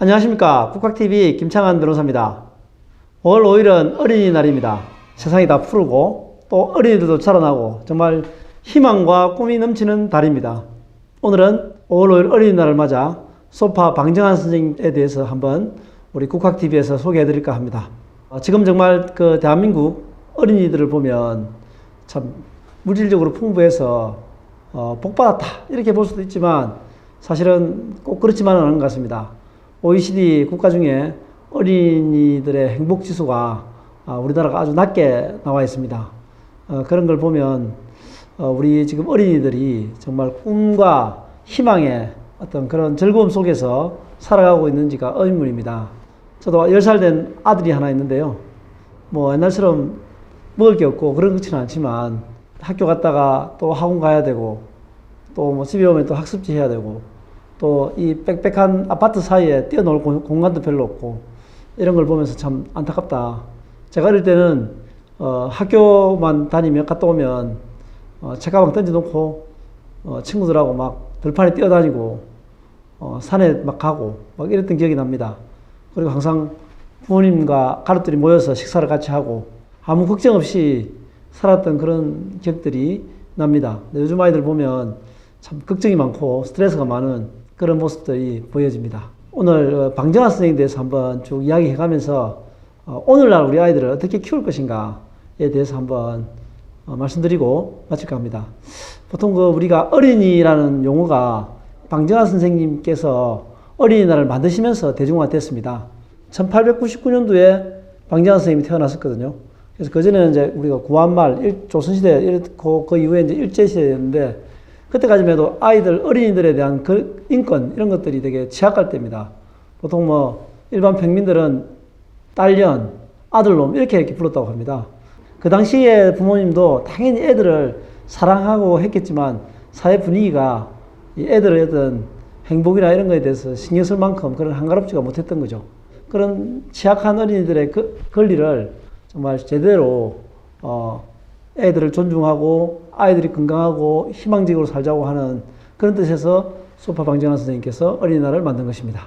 안녕하십니까. 국학TV 김창환 변호사입니다. 5월 5일은 어린이날입니다. 세상이 다 푸르고 또 어린이들도 자라나고 정말 희망과 꿈이 넘치는 달입니다. 오늘은 5월 5일 어린이날을 맞아 소파 방정환 선생님에 대해서 한번 우리 국학TV에서 소개해 드릴까 합니다. 지금 정말 그 대한민국 어린이들을 보면 참 물질적으로 풍부해서 복받았다 이렇게 볼 수도 있지만 사실은 꼭 그렇지만은 않은 것 같습니다. OECD 국가 중에 어린이들의 행복 지수가 우리나라가 아주 낮게 나와 있습니다. 그런 걸 보면 우리 지금 어린이들이 정말 꿈과 희망의 어떤 그런 즐거움 속에서 살아가고 있는지가 의문입니다. 저도 10살 된 아들이 하나 있는데요. 뭐 옛날처럼 먹을 게 없고 그런 것은 않지만 학교 갔다가 또 학원 가야 되고 또 뭐 집에 오면 또 학습지 해야 되고 또 이 빽빽한 아파트 사이에 뛰어놀 공간도 별로 없고 이런 걸 보면서 참 안타깝다. 제가 어릴 때는 학교만 다니면 갔다 오면 책가방 던져놓고 친구들하고 막 들판에 뛰어다니고 산에 막 가고 막 이랬던 기억이 납니다. 그리고 항상 부모님과 가족들이 모여서 식사를 같이 하고 아무 걱정 없이 살았던 그런 기억들이 납니다. 요즘 아이들 보면 참 걱정이 많고 스트레스가 많은 그런 모습들이 보여집니다. 오늘 방정환 선생님에 대해서 한번 쭉 이야기해 가면서 오늘날 우리 아이들을 어떻게 키울 것인가에 대해서 한번 말씀드리고 마칠까 합니다. 보통 우리가 어린이라는 용어가 방정환 선생님께서 어린이날을 만드시면서 대중화됐습니다. 1899년도에 방정환 선생님이 태어났었거든요. 그래서 그전에는 이제 우리가 구한말, 조선시대 이렇고 그 이후에 이제 일제시대였는데 그때까지만 해도 아이들, 어린이들에 대한 그 인권 이런 것들이 되게 취약할 때입니다. 보통 뭐 일반 평민들은 딸년, 아들놈 이렇게 불렀다고 합니다. 그 당시에 부모님도 당연히 애들을 사랑하고 했겠지만 사회 분위기가 이 애들의 어떤 행복이나 이런 거에 대해서 신경 쓸 만큼 그런 한가롭지가 못했던 거죠. 그런 취약한 어린이들의 권리를 정말 제대로 애들을 존중하고 아이들이 건강하고 희망적으로 살자고 하는 그런 뜻에서 소파 방정환 선생님께서 어린이날을 만든 것입니다.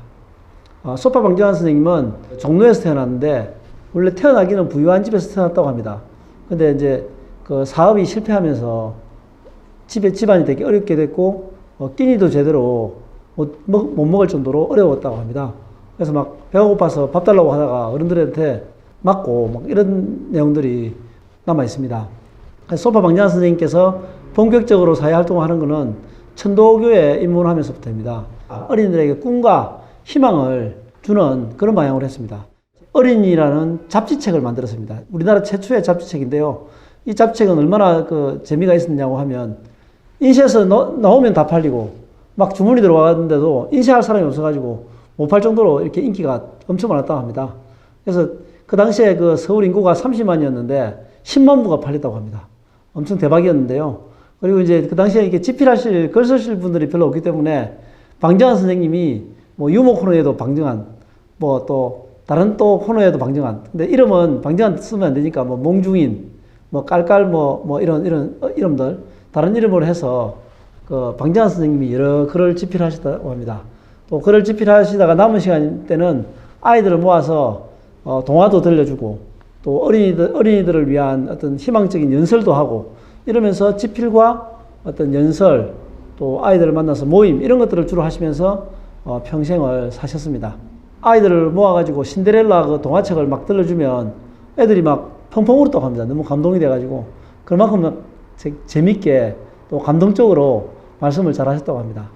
소파 방정환 선생님은 종로에서 태어났는데 원래 태어나기는 부유한 집에서 태어났다고 합니다. 근데 이제 그 사업이 실패하면서 집안이 되게 어렵게 됐고 끼니도 제대로 못 먹을 정도로 어려웠다고 합니다. 그래서 막 배가 고파서 밥 달라고 하다가 어른들한테 맞고 막 이런 내용들이 남아 있습니다. 소파 방정환 선생님께서 본격적으로 사회 활동을 하는 것은 천도교에 입문하면서부터입니다. 어린이들에게 꿈과 희망을 주는 그런 방향으로 했습니다. 어린이라는 잡지책을 만들었습니다. 우리나라 최초의 잡지책인데요. 이 잡지책은 얼마나 재미가 있었냐고 하면 인쇄해서 나오면 다 팔리고 막 주문이 들어왔는데도 인쇄할 사람이 없어가지고 못 팔 정도로 이렇게 인기가 엄청 많았다고 합니다. 그래서 그 당시에 서울 인구가 30만이었는데 10만 부가 팔렸다고 합니다. 엄청 대박이었는데요. 그리고 이제 그 당시에 이렇게 집필하실, 글 쓰실 분들이 별로 없기 때문에 방정환 선생님이 뭐 유머 코너에도 방정환, 뭐 또 다른 또 코너에도 방정환. 근데 이름은 방정환 쓰면 안 되니까 뭐 몽중인, 뭐 깔깔 뭐 이런 이름들 다른 이름으로 해서 방정환 선생님이 여러 글을 집필하셨다고 합니다. 또 글을 집필하시다가 남은 시간 때는 아이들을 모아서 동화도 들려주고 또 어린이들을 위한 어떤 희망적인 연설도 하고 이러면서 집필과 어떤 연설 또 아이들을 만나서 모임 이런 것들을 주로 하시면서 평생을 사셨습니다. 아이들을 모아가지고 신데렐라 그 동화책을 막 들려주면 애들이 막 펑펑 울었다고 합니다. 너무 감동이 돼가지고 그만큼 재밌게 또 감동적으로 말씀을 잘 하셨다고 합니다.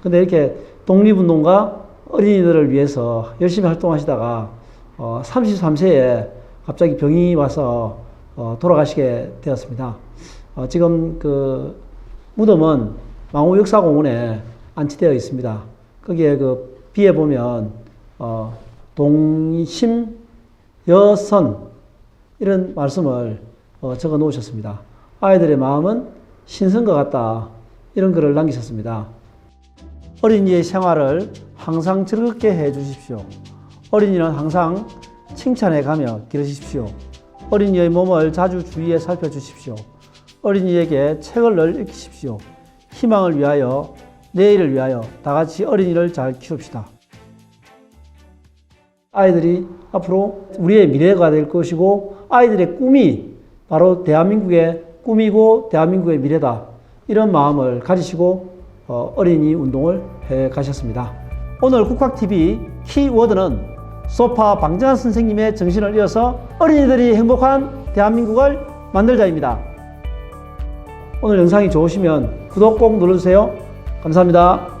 근데 이렇게 독립운동가 어린이들을 위해서 열심히 활동하시다가 33세에 갑자기 병이 와서 돌아가시게 되었습니다. 지금 무덤은 망우역사공원에 안치되어 있습니다. 거기에 비에 보면 동심 여선 이런 말씀을 적어 놓으셨습니다. 아이들의 마음은 신선과 같다 이런 글을 남기셨습니다. 어린이의 생활을 항상 즐겁게 해 주십시오. 어린이는 항상 칭찬해 가며 기르십시오. 어린이의 몸을 자주 주위에 살펴주십시오. 어린이에게 책을 늘 읽히십시오. 희망을 위하여, 내일을 위하여 다 같이 어린이를 잘 키웁시다. 아이들이 앞으로 우리의 미래가 될 것이고 아이들의 꿈이 바로 대한민국의 꿈이고 대한민국의 미래다. 이런 마음을 가지시고 어린이 운동을 해 가셨습니다. 오늘 국학TV 키워드는 소파 방정환 선생님의 정신을 이어서 어린이들이 행복한 대한민국을 만들자입니다. 오늘 영상이 좋으시면 구독 꼭 눌러주세요. 감사합니다.